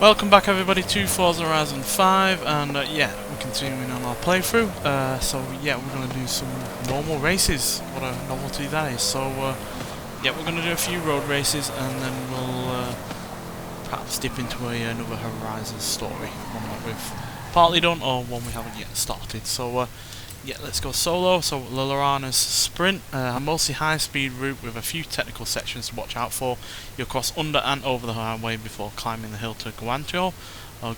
Welcome back everybody to Forza Horizon 5, and yeah, we're continuing on our playthrough. So yeah, we're going to do some normal races. What a novelty that is. So yeah, we're going to do a few road races, and then we'll perhaps dip into another Horizon story. One that we've partly done, or one we haven't yet started. So yeah, let's go solo. So Lillarana's Sprint, a mostly high-speed route with a few technical sections to watch out for. You'll cross under and over the highway before climbing the hill to Guanajuato. I'm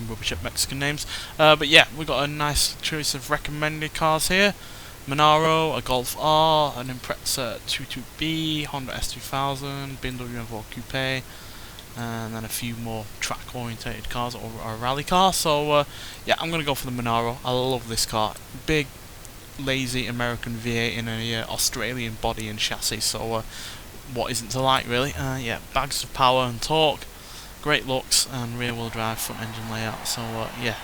rubbish at Mexican names. But yeah, we've got a nice choice of recommended cars here. Monaro, a Golf R, an Impreza 22B, Honda S2000, BMW M4 Coupe, and then a few more track orientated cars or a rally car. So yeah, I'm gonna go for the Monaro. I love this car. Big, lazy American V8 in a Australian body and chassis. So what isn't to like, really? Yeah, bags of power and torque, great looks, and rear wheel drive front engine layout. So yeah,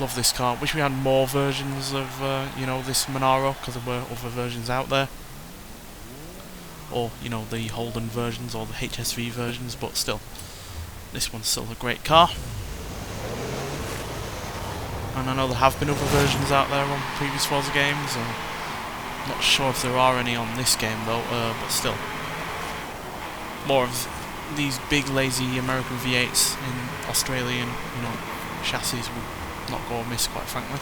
love this car. Wish we had more versions of you know, this Monaro, because there were other versions out there, or you know, the Holden versions or the HSV versions, but still, this one's still a great car. And I know there have been other versions out there on previous Forza games. Not sure if there are any on this game though, but still, more of these big lazy American V8s in Australian, you know, chassis would not go amiss, quite frankly.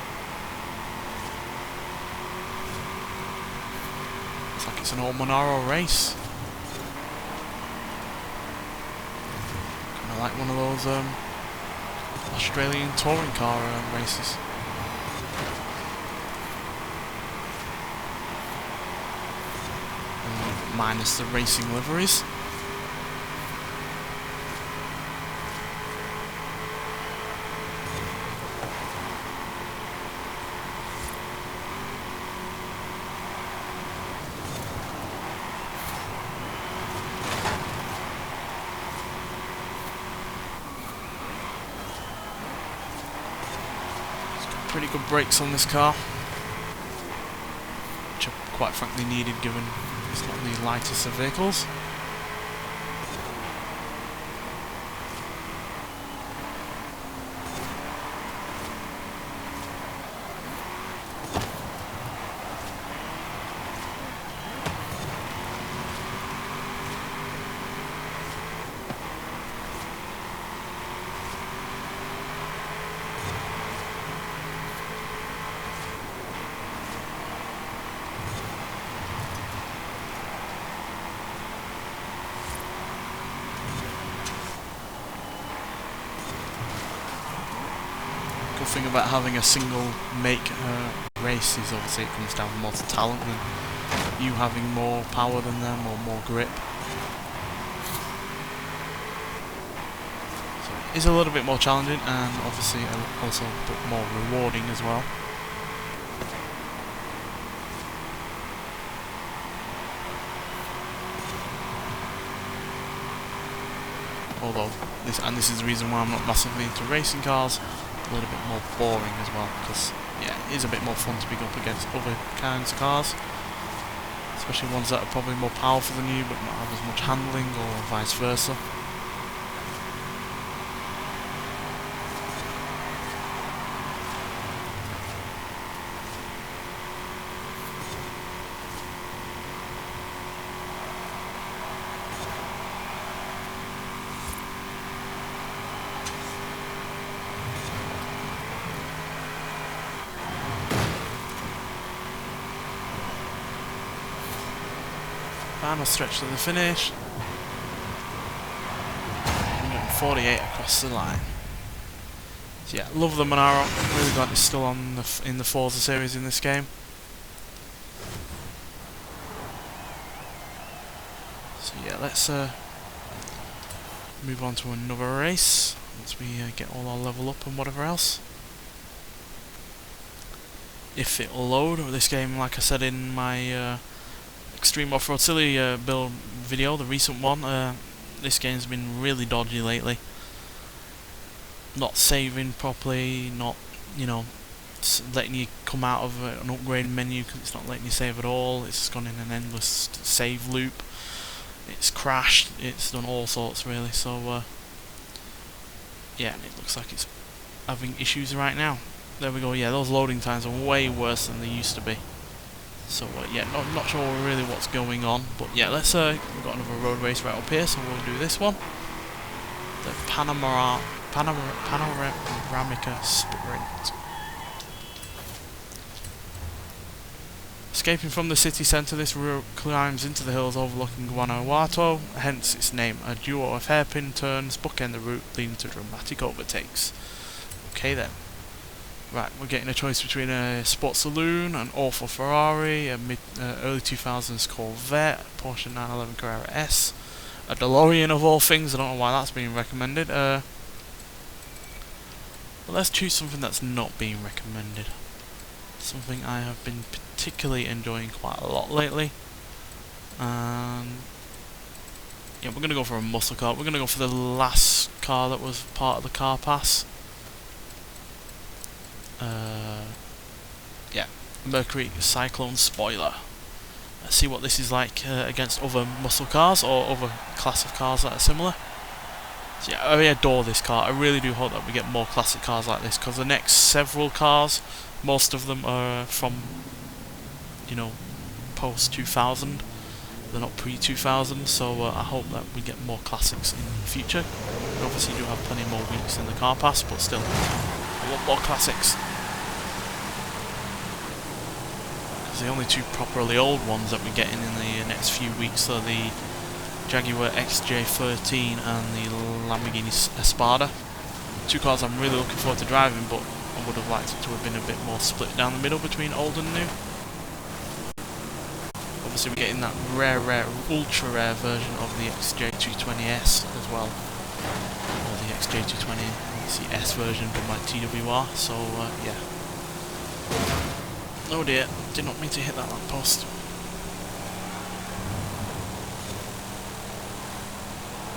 Looks like it's an old Monaro race. Kinda like one of those Australian touring car races. Minus the racing liveries. Pretty good brakes on this car, which are quite frankly needed given it's not the lightest of vehicles. Good thing about having a single make race is obviously it comes down more to talent than you having more power than them or more grip. So it is a little bit more challenging and obviously also a bit more rewarding as well. Although this is the reason why I'm not massively into racing cars. A little bit more boring as well, because yeah, it is a bit more fun to be up against other kinds of cars, especially ones that are probably more powerful than you but not have as much handling, or vice versa. Final stretch to the finish. 148 across the line. So yeah, love the Monaro. I'm really glad it's still on in the Forza series in this game. So yeah, let's move on to another race once we get all our level up and whatever else. If it'll load. This game, like I said in my Extreme Off-Road Silly build video, the recent one, this game's been really dodgy lately. Not saving properly, not, you know, letting you come out of an upgrade menu because it's not letting you save at all. It's gone in an endless save loop. It's crashed, it's done all sorts really, so yeah, and it looks like it's having issues right now. There we go, yeah, those loading times are way worse than they used to be. So yeah, not sure really what's going on, but yeah, let's we've got another road race right up here, so we'll do this one. The Panoramica Sprint. Escaping from the city centre, this route climbs into the hills overlooking Guanajuato, hence its name. A duo of hairpin turns bookend the route, leading to dramatic overtakes. Okay then. Right, we're getting a choice between a sports saloon, an awful Ferrari, a early 2000s Corvette, a Porsche 911 Carrera S, a DeLorean of all things. I don't know why that's being recommended. But let's choose something that's not being recommended. Something I have been particularly enjoying quite a lot lately. Yeah, we're going to go for a muscle car. We're going to go for the last car that was part of the car pass. Yeah, Mercury Cyclone Spoiler. Let's see what this is like against other muscle cars or other class of cars that are similar. So yeah, I adore this car. I really do hope that we get more classic cars like this, because the next several cars, most of them are from, you know, post 2000. They're not pre 2000, so I hope that we get more classics in the future. We obviously do have plenty more weeks in the car pass, but still, I want more classics. The only two properly old ones that we're getting in the next few weeks are the Jaguar XJ13 and the Lamborghini Espada. Two cars I'm really looking forward to driving, but I would have liked it to have been a bit more split down the middle between old and new. Obviously we're getting that rare, ultra rare version of the XJ220S as well. Or the XJ220, it's the S version done by TWR, so yeah. Oh dear, did not mean to hit that lamppost.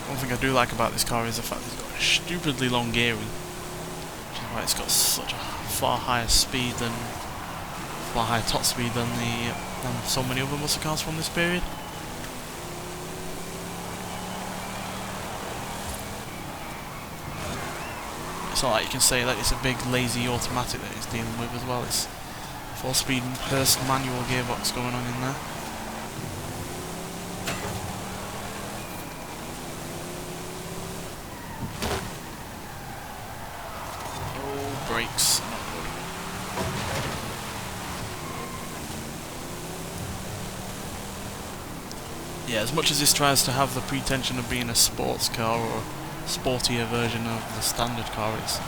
One thing I do like about this car is the fact that it's got a stupidly long gearing, which is why it's got such a far higher top speed than so many other muscle cars from this period. It's not like you can say that it's a big lazy automatic that it's dealing with as well. It's 4-speed Hurst manual gearbox going on in there. Oh, brakes. Not good. Yeah, as much as this tries to have the pretension of being a sports car or a sportier version of the standard car, it's,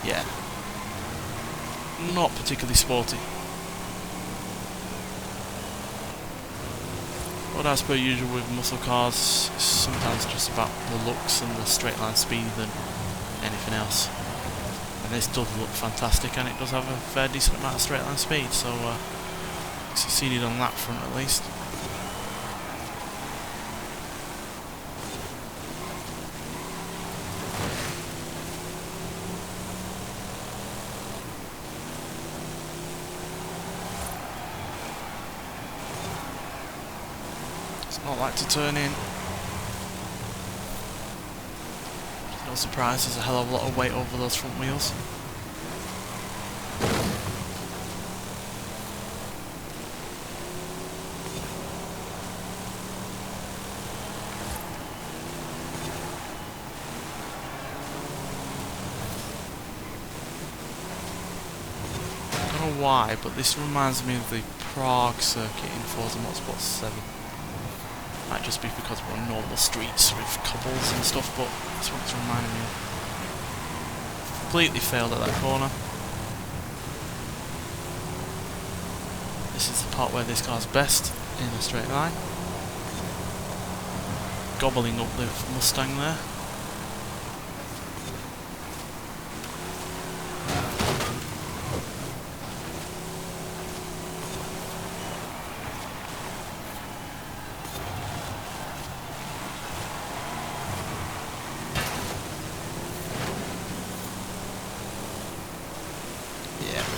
yeah, not particularly sporty. But as per usual with muscle cars, it's sometimes just about the looks and the straight line speed than anything else. And this does look fantastic, and it does have a fair decent amount of straight line speed, so succeeded on that front at least. Not like to turn in. No surprise, there's a hell of a lot of weight over those front wheels. I don't know why, but this reminds me of the Prague circuit in Forza Motorsport 7. Might just be because we're on normal streets with cobbles and stuff, but that's what it's reminding me of. Completely failed at that corner. This is the part where this car's best, in a straight line. Gobbling up the Mustang there.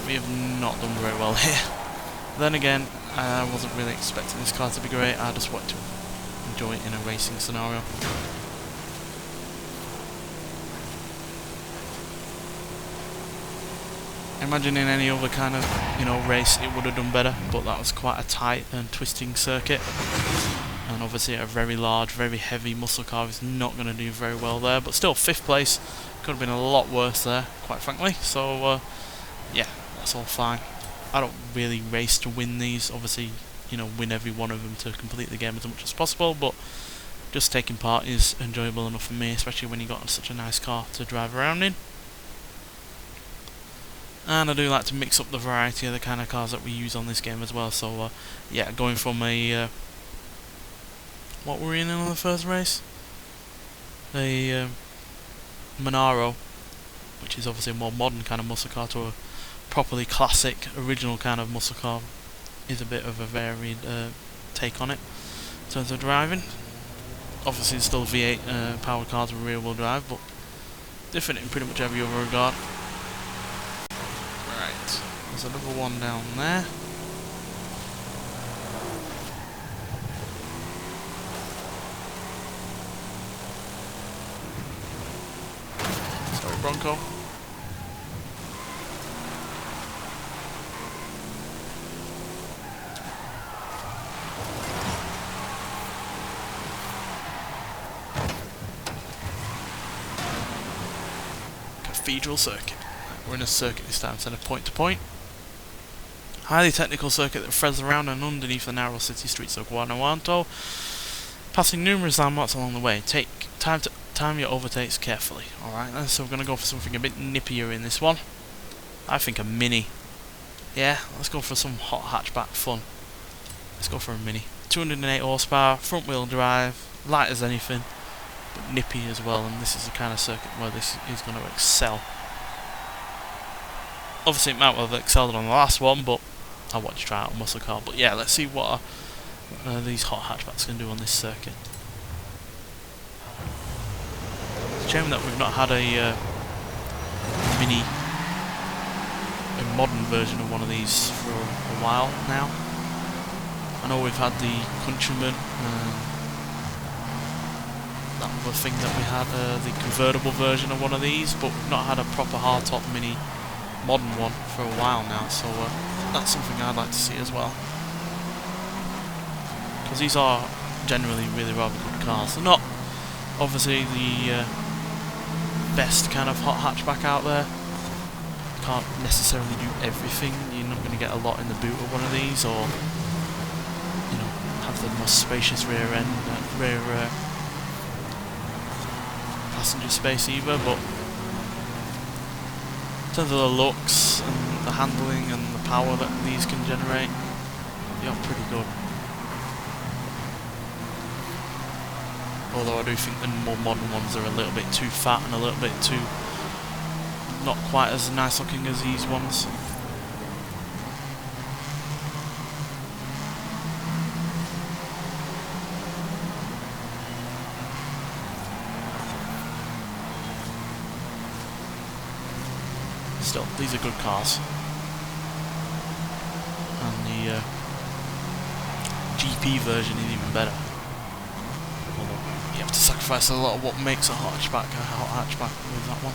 We have not done very well here. Then again, I wasn't really expecting this car to be great. I just wanted to enjoy it in a racing scenario. I imagine in any other kind of, you know, race it would have done better, but that was quite a tight and twisting circuit. And obviously a very large, very heavy muscle car is not going to do very well there, but still 5th place could have been a lot worse there, quite frankly. So yeah, that's all fine. I don't really race to win these, obviously, you know, win every one of them to complete the game as much as possible, but just taking part is enjoyable enough for me, especially when you got such a nice car to drive around in. And I do like to mix up the variety of the kind of cars that we use on this game as well. So yeah, going from a what were we in on the first race? A Monaro, which is obviously a more modern kind of muscle car, to a properly classic, original kind of muscle car, is a bit of a varied take on it in terms of driving. Obviously, it's still V8 powered cars with rear-wheel drive, but different in pretty much every other regard. Right, there's another one down there. Sorry, Bronco. Cathedral circuit. We're in a circuit this time instead of point to point. Highly technical circuit that threads around and underneath the narrow city streets of Guanajuato, passing numerous landmarks along the way. Take time to time your overtakes carefully. Alright, so we're going to go for something a bit nippier in this one. I think a Mini. Yeah, let's go for some hot hatchback fun. Let's go for a Mini. 208 horsepower, front wheel drive, light as anything, but nippy as well, and this is the kind of circuit where this is going to excel. Obviously it might well have excelled on the last one, but I want to try out a muscle car. But yeah, let's see what these hot hatchbacks can do on this circuit. It's a shame that we've not had a Mini, a modern version of one of these for a while now. I know we've had the Countryman, that other thing that we had, the convertible version of one of these, but we've not had a proper hardtop Mini modern one for a while now, so that's something I'd like to see as well. Because these are generally really rather good cars. They're not obviously the best kind of hot hatchback out there. Can't necessarily do everything. You're not going to get a lot in the boot of one of these, or you know, have the most spacious rear end, rear passenger space either. But in terms of the looks and the handling and the power that these can generate, they are pretty good. Although I do think the more modern ones are a little bit too fat and a little bit too not quite as nice looking as these ones. Still, these are good cars. And the GP version is even better. Although you have to sacrifice a lot of what makes a hot hatchback with that one.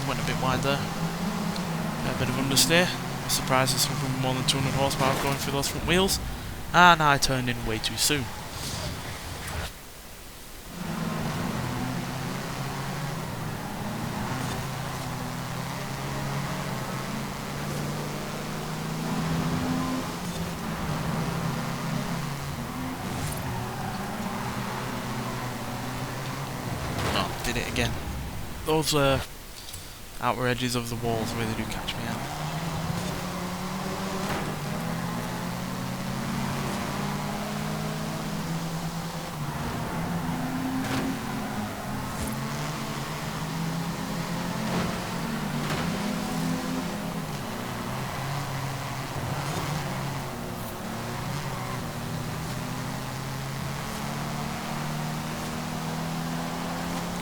Went a bit wide there. Got a bit of understeer. I'm surprised there's something more than 200 horsepower going through those front wheels. And I turned in way too soon. Oh, did it again. Those outer edges of the walls really do catch me out.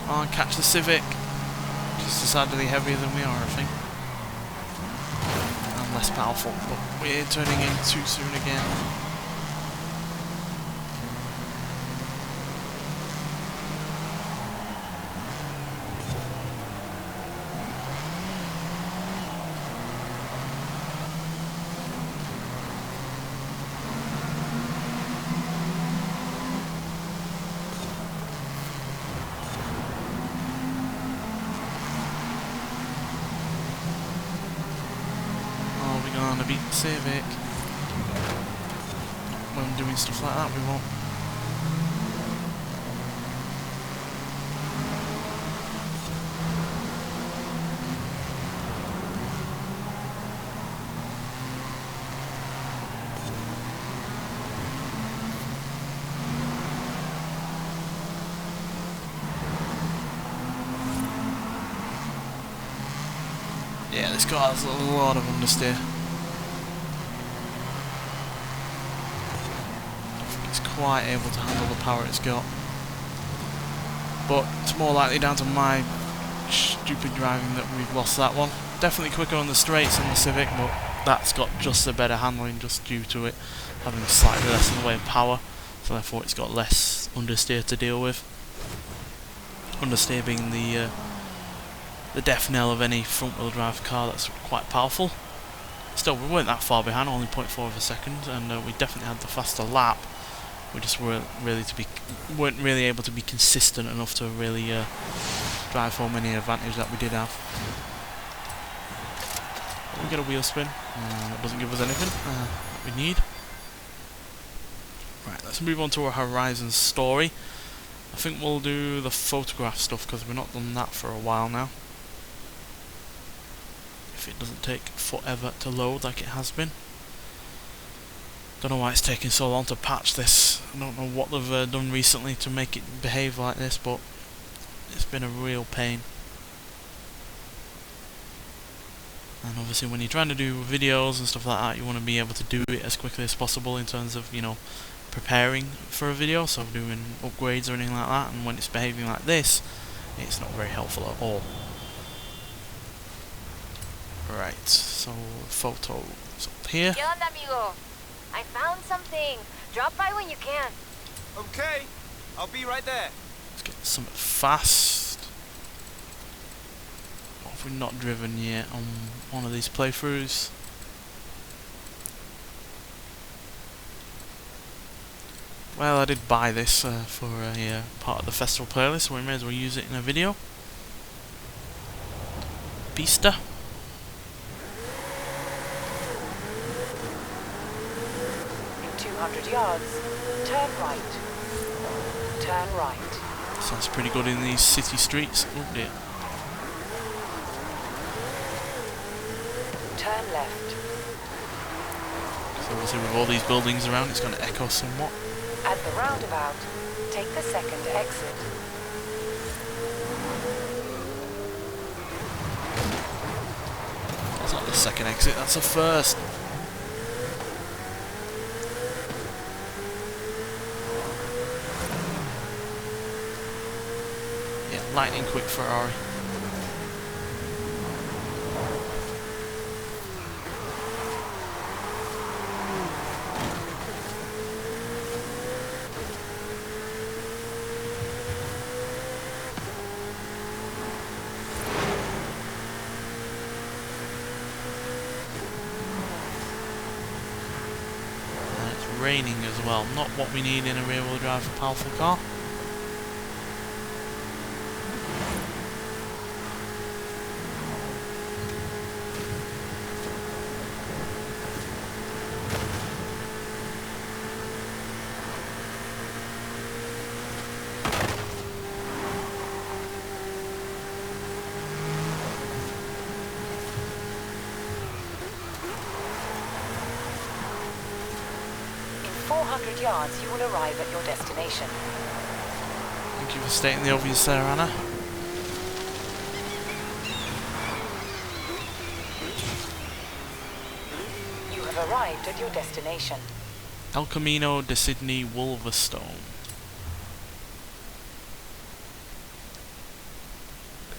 on, catch the Civic. Just decidedly heavier than we are, I think. And less powerful, but we're turning in too soon again. To beat the Civic. When doing stuff like that, we won't. Yeah, this car has a lot of understeer. Quite able to handle the power it's got, but it's more likely down to my stupid driving that we've lost that one. Definitely quicker on the straights than the Civic, but that's got just a better handling just due to it having slightly less in the way of power, so therefore it's got less understeer to deal with. Understeer being the death knell of any front wheel drive car that's quite powerful. Still, we weren't that far behind, only 0.4 of a second, and we definitely had the faster lap. We just weren't really able to be consistent enough to really drive home any advantage that we did have. We get a wheel spin. That doesn't give us anything that we need. Right, let's move on to our Horizon story. I think we'll do the photograph stuff because we've not done that for a while now. If it doesn't take forever to load like it has been. Don't know why it's taking so long to patch this. I don't know what they've done recently to make it behave like this, but it's been a real pain. And obviously when you're trying to do videos and stuff like that, you want to be able to do it as quickly as possible in terms of, you know, preparing for a video, so doing upgrades or anything like that, and when it's behaving like this, it's not very helpful at all. Right, so photos up here. ¿Qué onda, amigo? I found something. Drop by when you can. Okay, I'll be right there. Let's get something fast. What have we not driven yet on one of these playthroughs? Well, I did buy this for a part of the festival playlist, so we may as well use it in a video. Pista. In 200 yards, turn right. Turn right. Sounds pretty good in these city streets. Oh dear. Turn left. So obviously with all these buildings around, it's going to echo somewhat. At the roundabout, take the second exit. That's not the second exit, that's the first. Yeah, lightning quick Ferrari. Raining as well, not what we need in a rear-wheel drive powerful car. In 400 yards, you will arrive at your destination. Thank you for stating the obvious there, Anna. You have arrived at your destination. El Camino de Sidney, Wolverstone.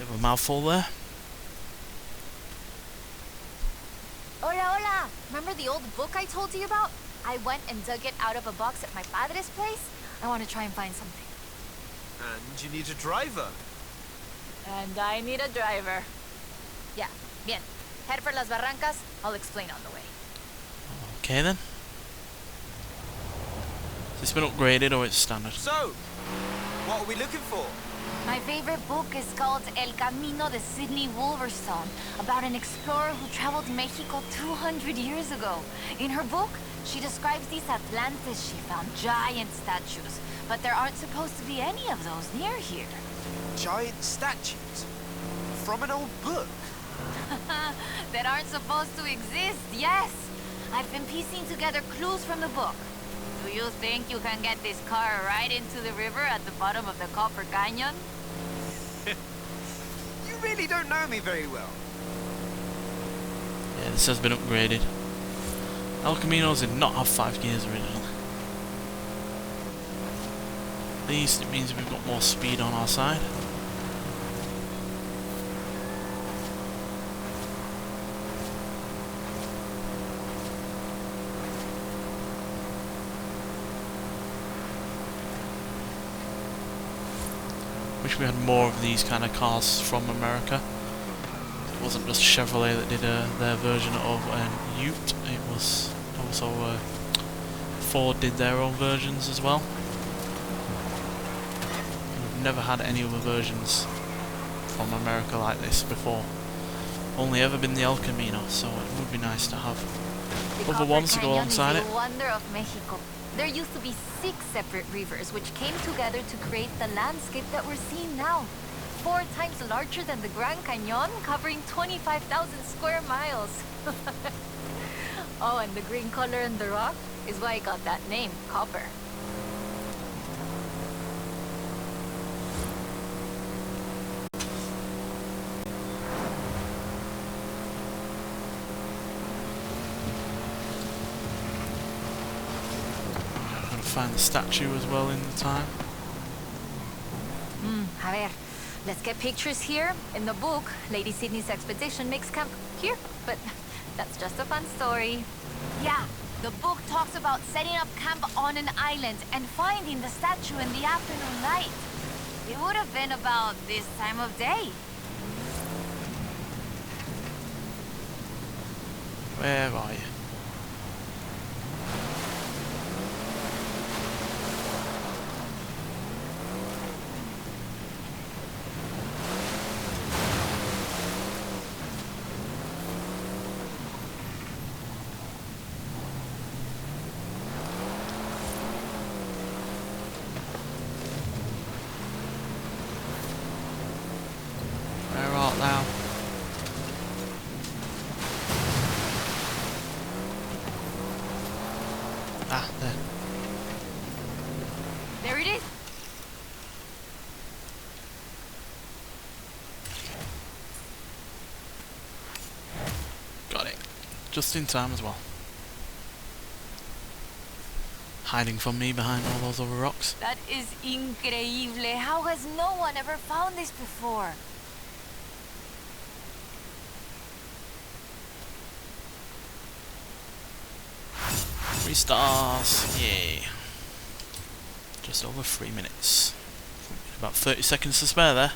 Bit of a mouthful there. Hola, hola! Remember the old book I told you about? I went and dug it out of a box at my padre's place. I want to try and find something. And you need a driver. And I need a driver. Yeah, bien. Head for Las Barrancas. I'll explain on the way. Okay then. Has this been upgraded or it's standard? So, what are we looking for? My favorite book is called El Camino de Sidney Wolverstone, about an explorer who traveled Mexico 200 years ago. In her book, she describes these Atlantes she found, giant statues. But there aren't supposed to be any of those near here. Giant statues? From an old book? That aren't supposed to exist, yes. I've been piecing together clues from the book. Do you think you can get this car right into the river at the bottom of the Copper Canyon? You really don't know me very well. Yeah, this has been upgraded. El Caminos did not have 5 gears originally. At least it means we've got more speed on our side. Wish we had more of these kind of cars from America. It wasn't just Chevrolet that did their version of an Ute. It was also Ford did their own versions as well. We've never had any other versions from America like this before. Only ever been the El Camino, so it would be nice to have other ones to go alongside it. The wonder of Mexico. There used to be 6 separate rivers which came together to create the landscape that we're seeing now. 4 times larger than the Grand Canyon, covering 25,000 square miles. Oh, and the green color in the rock is why it got that name, copper. Find the statue as well in the time. A ver, let's get pictures here. In the book, Lady Sidney's expedition makes camp here, but that's just a fun story. Yeah, the book talks about setting up camp on an island and finding the statue in the afternoon light. It would have been about this time of day. Where are you? Now. Ah, there. There it is. Got it. Just in time as well. Hiding from me behind all those other rocks. That is increíble. How has no one ever found this before? 3 stars, yay. Just over 3 minutes. About 30 seconds to spare there.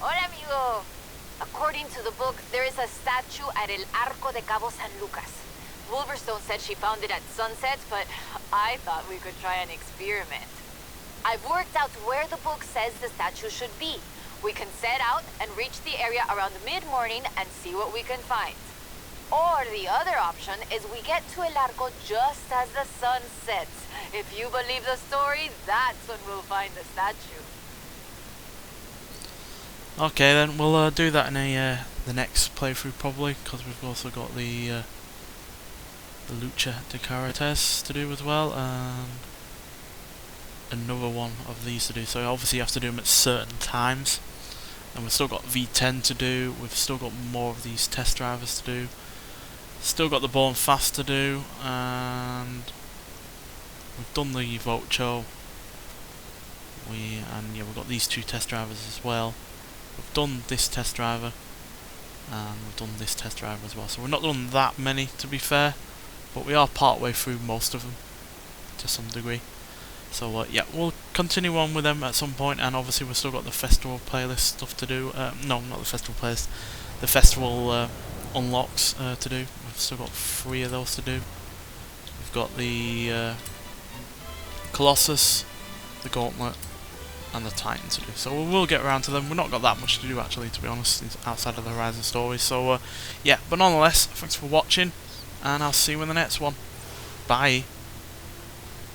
Hola, amigo. According to the book, there is a statue at El Arco de Cabo San Lucas. Wolverstone said she found it at sunset, but I thought we could try an experiment. I've worked out where the book says the statue should be. We can set out and reach the area around mid-morning and see what we can find. Or the other option is we get to El Arco just as the sun sets. If you believe the story, that's when we'll find the statue. Okay then, we'll do that in the next playthrough probably, because we've also got the Lucha de Carretes to do as well, and another one of these to do. So obviously you have to do them at certain times, and we've still got V10 to do, we've still got more of these test drivers to do, still got the Born Fast to do, and we've done the Vocho, and yeah, we've got these 2 test drivers as well. We've done this test driver, and we've done this test driver as well. So we're not done that many, to be fair, but we are part way through most of them to some degree. So yeah, we'll continue on with them at some point, and obviously we've still got the festival playlist stuff to do. No, not the festival playlist, the festival unlocks to do. We've still got 3 of those to do. We've got the Colossus, the Gauntlet, and the Titan to do. So we will get around to them. We've not got that much to do actually, to be honest, outside of the Horizon story. So yeah, but nonetheless, thanks for watching, and I'll see you in the next one. Bye.